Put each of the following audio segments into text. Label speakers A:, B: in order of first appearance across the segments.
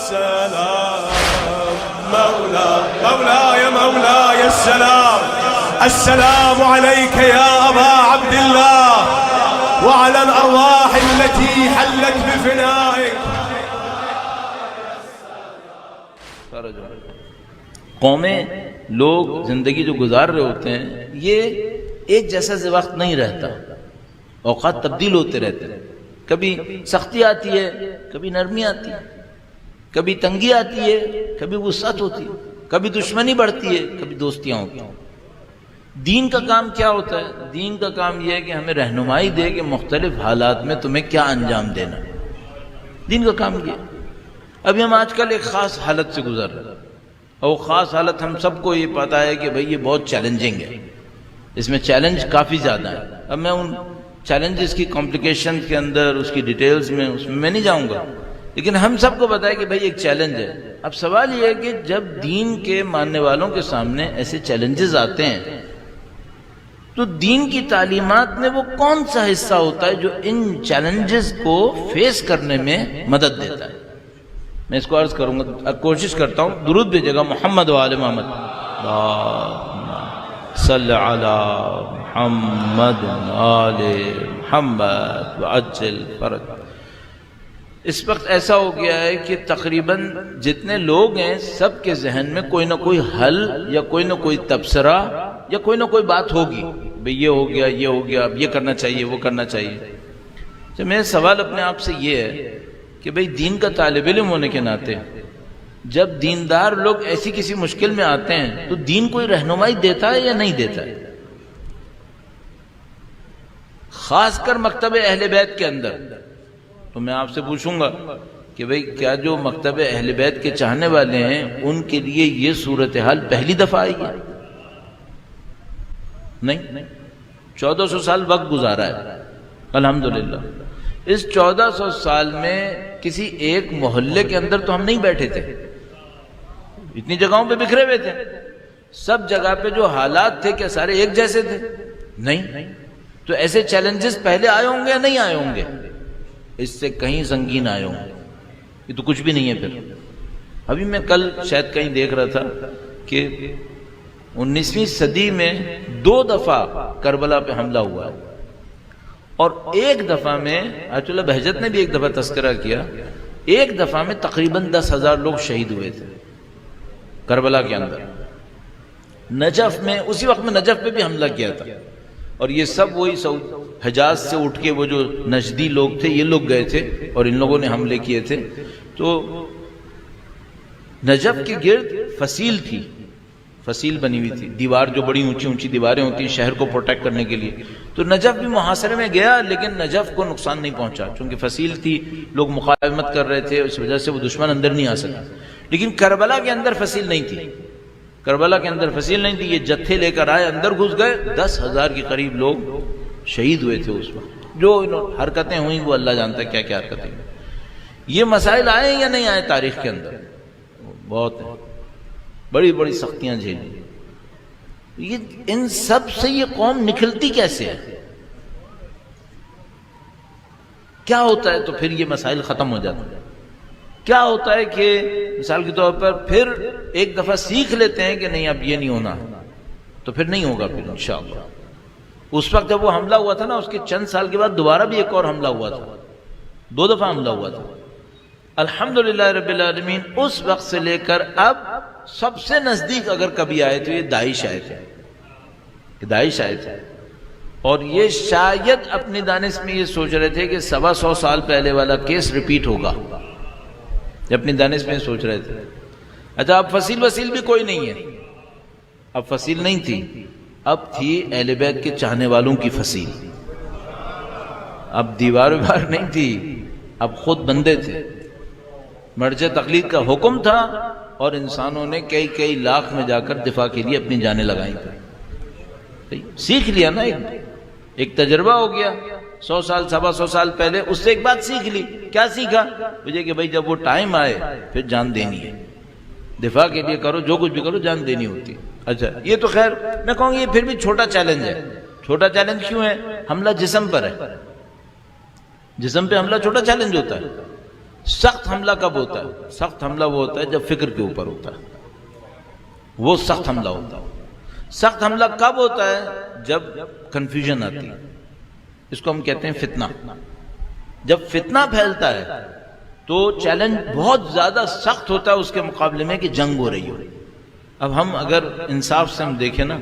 A: السلام مولاي مولاي السلام السلام عليك يا أبا عبد الله وعلى الأرواح التي حلت بفنائك.
B: قومیں لوگ زندگی جو گزار رہے ہوتے ہیں یہ ایک جیسا وقت نہیں رہتا، اوقات تبدیل ہوتے رہتے ہیں. کبھی سختی آتی ہے، کبھی نرمی آتی ہے، کبھی تنگی آتی ہے، کبھی وسعت ہوتی ہے، کبھی دشمنی بڑھتی ہے، کبھی دوستیاں ہوتی ہیں. دین کا کام کیا ہوتا ہے؟ دین کا کام یہ ہے کہ ہمیں رہنمائی دے کہ مختلف حالات میں تمہیں کیا انجام دینا ہے. دین کا کام یہ ہے. ابھی ہم آج کل ایک خاص حالت سے گزر رہے ہیں، اور وہ خاص حالت ہم سب کو یہ پتا ہے کہ بھئی یہ بہت چیلنجنگ ہے، اس میں چیلنج کافی زیادہ ہے. اب میں ان چیلنجز کی کمپلیکیشن کے اندر، اس کی ڈیٹیلز میں میں نہیں جاؤں گا، لیکن ہم سب کو پتا ہے کہ بھئی ایک چیلنج ہے. اب سوال یہ ہے کہ جب دین کے ماننے والوں کے سامنے ایسے چیلنجز آتے ہیں تو دین کی تعلیمات میں وہ کون سا حصہ ہوتا ہے جو ان چیلنجز کو فیس کرنے میں مدد دیتا ہے؟ میں اس کو عرض کروں گا، کوشش کرتا ہوں. درود بھیجے گا محمد و آل محمد. صلی علی محمد و آل محمد وعجل فرج. اس وقت ایسا ہو گیا ہے کہ تقریباً جتنے لوگ ہیں سب کے ذہن میں کوئی نہ کوئی حل یا کوئی نہ کوئی تبصرہ یا کوئی نہ کوئی بات ہوگی. بھئی یہ ہو گیا، یہ ہو گیا، اب یہ کرنا چاہیے، وہ کرنا چاہیے. تو میرا سوال اپنے آپ سے یہ ہے کہ بھئی دین کا طالب علم ہونے کے ناطے جب دیندار لوگ ایسی کسی مشکل میں آتے ہیں تو دین کوئی رہنمائی دیتا ہے یا نہیں دیتا ہے؟ خاص کر مکتب اہل بیت کے اندر. تو میں آپ سے پوچھوں گا کہ بھئی کیا جو مکتب اہل بیت کے چاہنے والے ہیں ان کے لیے یہ صورتحال پہلی دفعہ آئی ہے؟ نہیں، 1400 سال وقت گزارا ہے الحمدللہ. اس 1400 سال میں کسی ایک محلے کے اندر تو ہم نہیں بیٹھے تھے، اتنی جگہوں پہ بکھرے ہوئے تھے. سب جگہ پہ جو حالات تھے کیا سارے ایک جیسے تھے؟ نہیں. تو ایسے چیلنجز پہلے آئے ہوں گے یا نہیں آئے ہوں گے؟ اس سے کہیں سنگین آئے ہوں گے. یہ تو کچھ بھی نہیں ہے. پھر ابھی میں کل شاید کہیں دیکھ رہا تھا کہ 19ویں صدی میں 2 دفعہ کربلا پہ حملہ ہوا ہے، اور ایک دفعہ میں آیت اللہ بہجت نے بھی ایک دفعہ تذکرہ کیا، ایک دفعہ میں تقریباً 10,000 لوگ شہید ہوئے تھے کربلا کے اندر. نجف میں اسی وقت میں نجف پہ بھی حملہ کیا تھا، اور یہ سب وہی حجاز سے اٹھ کے وہ جو نجدی لوگ تھے یہ لوگ گئے تھے اور ان لوگوں نے حملے کیے تھے. تو نجف کے گرد فصیل تھی، فصیل بنی ہوئی تھی، دیوار جو بڑی اونچی اونچی دیواریں ہوتی ہیں شہر کو پروٹیکٹ کرنے کے لیے. تو نجف بھی محاصرے میں گیا لیکن نجف کو نقصان نہیں پہنچا چونکہ فصیل تھی، لوگ مقاومت کر رہے تھے، اس وجہ سے وہ دشمن اندر نہیں آ سکا. لیکن کربلا کے اندر فصیل نہیں تھی، کربلا کے اندر فصیل نہیں تھی. یہ جتھے لے کر آئے، اندر گھس گئے، 10,000 کے قریب لوگ شہید ہوئے تھے اس وقت. جو حرکتیں ہوئیں وہ اللہ جانتا ہے کیا کیا حرکتیں. یہ مسائل آئے یا نہیں آئے تاریخ کے اندر؟ بہت ہیں، بڑی بڑی سختیاں جھیلی. ان سب سے یہ قوم نکلتی کیسے ہے؟ کیا ہوتا ہے تو پھر یہ مسائل ختم ہو جاتے ہیں؟ کیا ہوتا ہے کہ مثال کے طور پر پھر ایک دفعہ سیکھ لیتے ہیں کہ نہیں اب یہ نہیں ہونا، تو پھر نہیں ہوگا پھر انشاءاللہ. اس وقت جب وہ حملہ ہوا تھا نا، اس کے چند سال کے بعد دوبارہ بھی ایک اور حملہ ہوا تھا، 2 دفعہ حملہ ہوا تھا. الحمدللہ رب العالمین. اس وقت سے لے کر اب سب سے نزدیک اگر کبھی آئے تو یہ داعش آئے تھے، داعش آئے تھے. اور یہ شاید اپنی دانش میں یہ سوچ رہے تھے کہ 125 سال پہلے والا کیس ریپیٹ ہوگا، یہ اپنی دانش میں سوچ رہے تھے. اچھا اب فصیل بھی کوئی نہیں ہے، اب فصیل نہیں تھی، اب تھی اہل بیت کے چاہنے والوں کی فصیل. اب دیوار نہیں تھی، اب خود بندے تھے. مرج تقلید کا حکم تھا اور انسانوں نے کئی لاکھ میں جا کر دفاع کے لیے اپنی جانیں لگائیں. سیکھ لیا نا، ایک تجربہ ہو گیا. 100 سال 125 سال پہلے اس سے ایک بات سیکھ لی. کیا سیکھا مجھے؟ کہ بھائی جب وہ ٹائم آئے پھر جان دینی ہے، دفاع کے لیے کرو، جو کچھ بھی کرو جان دینی ہوتی. اچھا یہ تو خیر میں کہوں گی یہ پھر بھی چھوٹا چیلنج ہے. چھوٹا چیلنج کیوں ہے؟ حملہ جسم پر ہے، جسم پہ حملہ چھوٹا چیلنج ہوتا ہے. سخت حملہ کب ہوتا ہے؟ سخت حملہ وہ ہوتا ہے جب فکر کے اوپر ہوتا ہے، وہ سخت حملہ ہوتا ہے۔ سخت حملہ کب ہوتا ہے؟ جب کنفیوژن آتی ہے، اس کو ہم کہتے ہیں فتنہ۔ جب فتنہ پھیلتا ہے تو چیلنج بہت زیادہ سخت ہوتا ہے اس کے مقابلے میں کہ جنگ ہو رہی ہو۔ اب ہم اگر انصاف سے ہم دیکھیں نا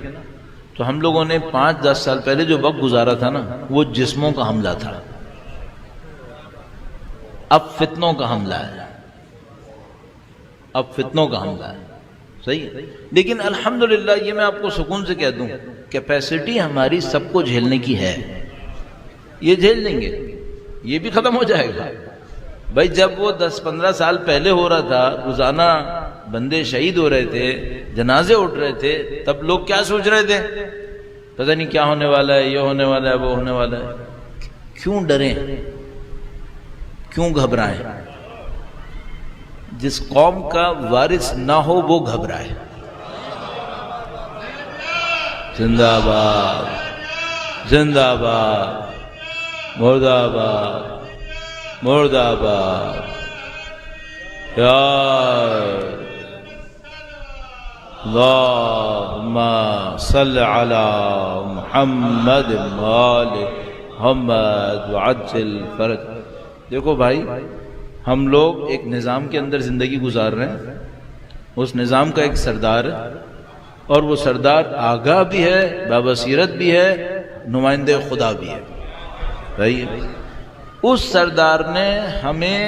B: تو ہم لوگوں نے 5-10 سال پہلے جو وقت گزارا تھا نا وہ جسموں کا حملہ تھا، اب فتنوں کا حملہ ہے، اب فتنوں کا حملہ ہے، صحیح ہے۔ لیکن الحمدللہ یہ میں آپ کو سکون سے کہہ دوں کیپیسٹی ہماری سب کو جھیلنے کی ہے، یہ جھیل لیں گے، یہ بھی ختم ہو جائے گا۔ بھائی جب وہ 10-15 سال پہلے ہو رہا تھا، روزانہ بندے شہید ہو رہے تھے، جنازے اٹھ رہے تھے، تب لوگ کیا سوچ رہے تھے؟ پتہ نہیں کیا ہونے والا ہے، یہ ہونے والا ہے، وہ ہونے والا ہے۔ کیوں ڈریں؟ کیوں گھبرائیں؟ جس قوم کا وارث نہ ہو وہ گھبرائے۔ زندہ باد، زندہ باد، مرد آباد، مرد آباد، یا اللہم صل علی محمد وآل محمد وعجل فرج۔ دیکھو بھائی، ہم لوگ ایک نظام کے اندر زندگی گزار رہے ہیں، اس نظام کا ایک سردار ہے، اور وہ سردار آگاہ بھی ہے، بابصیرت بھی ہے، نمائندہ خدا بھی ہے۔ بھائی اس سردار نے ہمیں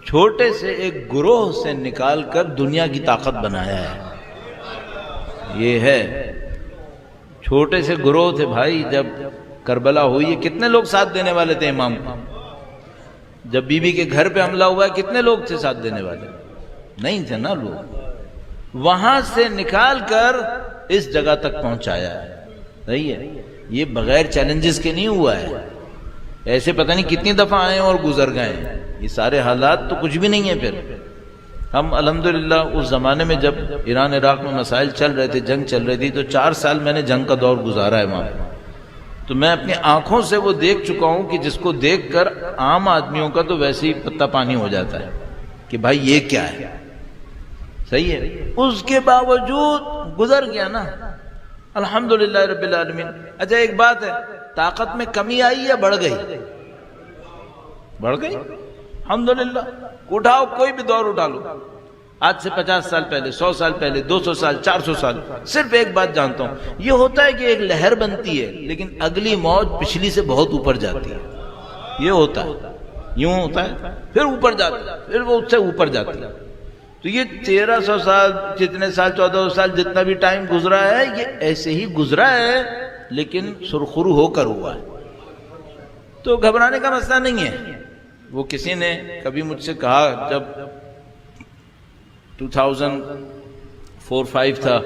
B: چھوٹے سے ایک گروہ سے نکال کر دنیا کی طاقت بنایا ہے۔ یہ ہے چھوٹے سے گروہ تھے بھائی، جب کربلا ہوئی ہے کتنے لوگ ساتھ دینے والے تھے امام کو؟ جب بی بی کے گھر پہ حملہ ہوا ہے کتنے لوگ تھے ساتھ دینے والے؟ نہیں تھے نا لوگ۔ وہاں سے نکال کر اس جگہ تک پہنچایا ہے، صحیح ہے۔ یہ بغیر چیلنجز کے نہیں ہوا ہے، ایسے پتہ نہیں کتنی دفعہ آئے اور گزر گئے ہیں۔ یہ سارے حالات تو کچھ بھی نہیں ہیں۔ پھر ہم الحمدللہ اس زمانے میں جب ایران عراق میں مسائل چل رہے تھے، جنگ چل رہی تھی، تو 4 سال میں نے جنگ کا دور گزارا ہے وہاں، تو میں اپنی آنکھوں سے وہ دیکھ چکا ہوں کہ جس کو دیکھ کر عام آدمیوں کا تو ویسے ہی پتہ پانی ہو جاتا ہے کہ بھائی یہ کیا ہے، صحیح ہے۔ اس کے باوجود گزر گیا نا، الحمدللہ رب العالمین۔ اچھا ایک بات ہے، طاقت میں کمی آئی یا بڑھ گئی؟ بڑھ گئی الحمدللہ۔ اٹھاؤ کوئی بھی دور اٹھا لو، آج سے 50 سال پہلے، 100 سال پہلے، 200 سال، 400 سال، صرف ایک بات جانتا ہوں، یہ ہوتا ہے کہ ایک لہر بنتی ہے لیکن اگلی موج پچھلی سے بہت اوپر جاتی ہے، یہ ہوتا ہے، یوں ہوتا ہے، پھر اوپر جاتی ہے، پھر وہ اس سے اوپر جاتی ہے۔ تو یہ 1300 سال، جتنے سال، 1400 سال، جتنا بھی ٹائم گزرا ہے، یہ ایسے ہی گزرا ہے لیکن سرخرو ہو کر ہوا ہے۔ تو گھبرانے کا مسئلہ نہیں ہے۔ وہ کسی نے کبھی مجھ سے کہا، جب 2004-05 تھا،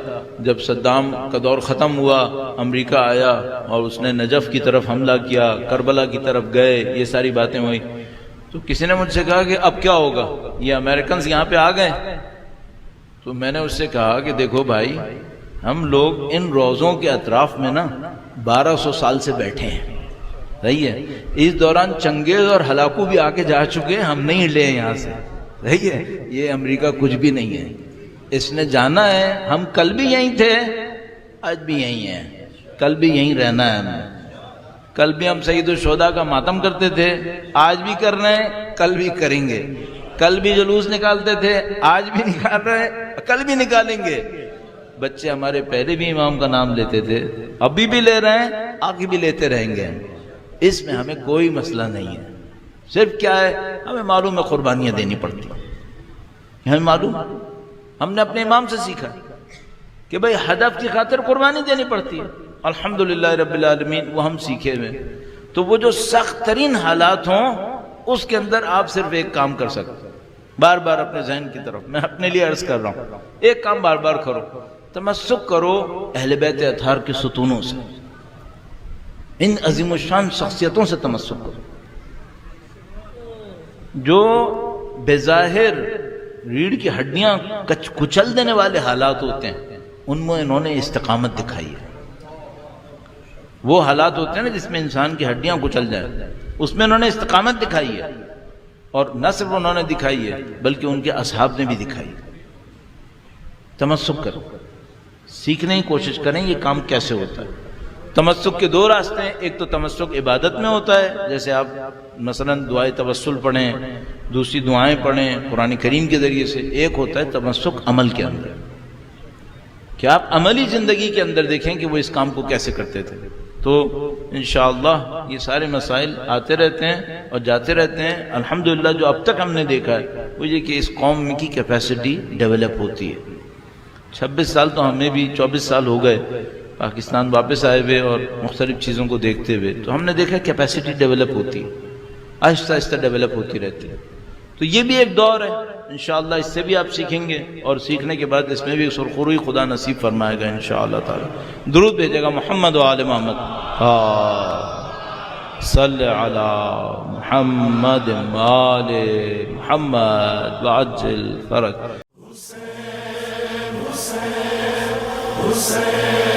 B: جب صدام کا دور ختم ہوا، امریکہ آیا اور اس نے نجف کی طرف حملہ کیا، کربلا کی طرف گئے، یہ ساری باتیں ہوئی، تو کسی نے مجھ سے کہا کہ اب کیا ہوگا، یہ امریکنز یہاں پہ آ گئے۔ تو میں نے اس سے کہا کہ دیکھو بھائی، ہم لوگ ان روزوں کے اطراف میں نا 1200 سال سے بیٹھے ہیں، صحیح ہے۔ اس دوران چنگیز اور ہلاکو بھی آ کے جا چکے ہیں، ہم نہیں ہلے ہیں یہاں سے، صحیح ہے۔ یہ امریکہ کچھ بھی نہیں ہے، اس نے جانا ہے۔ ہم کل بھی یہیں تھے، آج بھی یہیں ہیں، کل بھی یہیں رہنا ہے ہمیں۔ کل بھی ہم سید الشہداء کا ماتم کرتے تھے، آج بھی کر رہے ہیں، کل بھی کریں گے۔ کل بھی جلوس نکالتے تھے، آج بھی نکال رہے ہیں، کل بھی نکالیں گے۔ بچے ہمارے پہلے بھی امام کا نام لیتے تھے، ابھی بھی لے رہے ہیں، آگے بھی لیتے رہیں گے۔ اس میں ہمیں کوئی مسئلہ نہیں ہے۔ صرف کیا ہے، ہمیں معلوم ہے قربانیاں دینی پڑتی ہیں، ہمیں معلوم، ہم نے اپنے امام سے سیکھا کہ بھئی ہدف کی خاطر قربانی دینی پڑتی ہے۔ الحمدللہ رب العالمین، وہ ہم سیکھے ہوئے۔ تو وہ جو سخت ترین حالات ہوں اس کے اندر آپ صرف ایک کام کر سکتے، بار بار اپنے ذہن کی طرف، میں اپنے لیے عرض کر رہا ہوں، ایک کام بار بار کرو، تمسک کرو اہل بیت اطہار کے ستونوں سے، ان عظیم الشان شخصیتوں سے تمسک کرو، جو بظاہر ریڑھ کی ہڈیاں کچل دینے والے حالات ہوتے ہیں، ان میں انہوں نے استقامت دکھائی ہے۔ وہ حالات ہوتے ہیں نا جس میں انسان کی ہڈیاں کچل جائیں، اس میں انہوں نے استقامت دکھائی ہے۔ اور نہ صرف انہوں نے دکھائی ہے بلکہ ان کے اصحاب نے بھی دکھائی. تمسک کرو، سیکھنے کی کوشش کریں یہ کام کیسے ہوتا ہے. تمسک کے دو راستے ہیں. ایک تو تمسک عبادت میں ہوتا ہے، جیسے آپ مثلا دعائے توسل پڑھیں، دوسری دعائیں پڑھیں قرآن کریم کے ذریعے سے. ایک ہوتا ہے تمسک عمل کے اندر، کہ آپ عملی زندگی کے اندر دیکھیں کہ وہ اس کام کو کیسے کرتے تھے. تو انشاءاللہ یہ سارے مسائل آتے رہتے ہیں اور جاتے رہتے ہیں. الحمدللہ جو اب تک ہم نے دیکھا ہے وہ یہ کہ اس قوم کی کیپیسٹی ڈیولپ ہوتی ہے. 26 سال تو ہمیں بھی 24 سال ہو گئے پاکستان واپس آئے ہوئے اور مختلف چیزوں کو دیکھتے ہوئے، تو ہم نے دیکھا کیپیسٹی ڈیولپ ہوتی ہے، آہستہ آہستہ ڈیولپ ہوتی رہتی ہے. تو یہ بھی ایک دور ہے انشاءاللہ، اس سے بھی آپ سیکھیں گے اور سیکھنے کے بعد اس میں بھی ایک سرخروئی خدا نصیب فرمائے گا انشاءاللہ تعالی. درود بھیجے گا محمد و آل محمد. صلی علی محمد و آل محمد وعجل فرج. حسین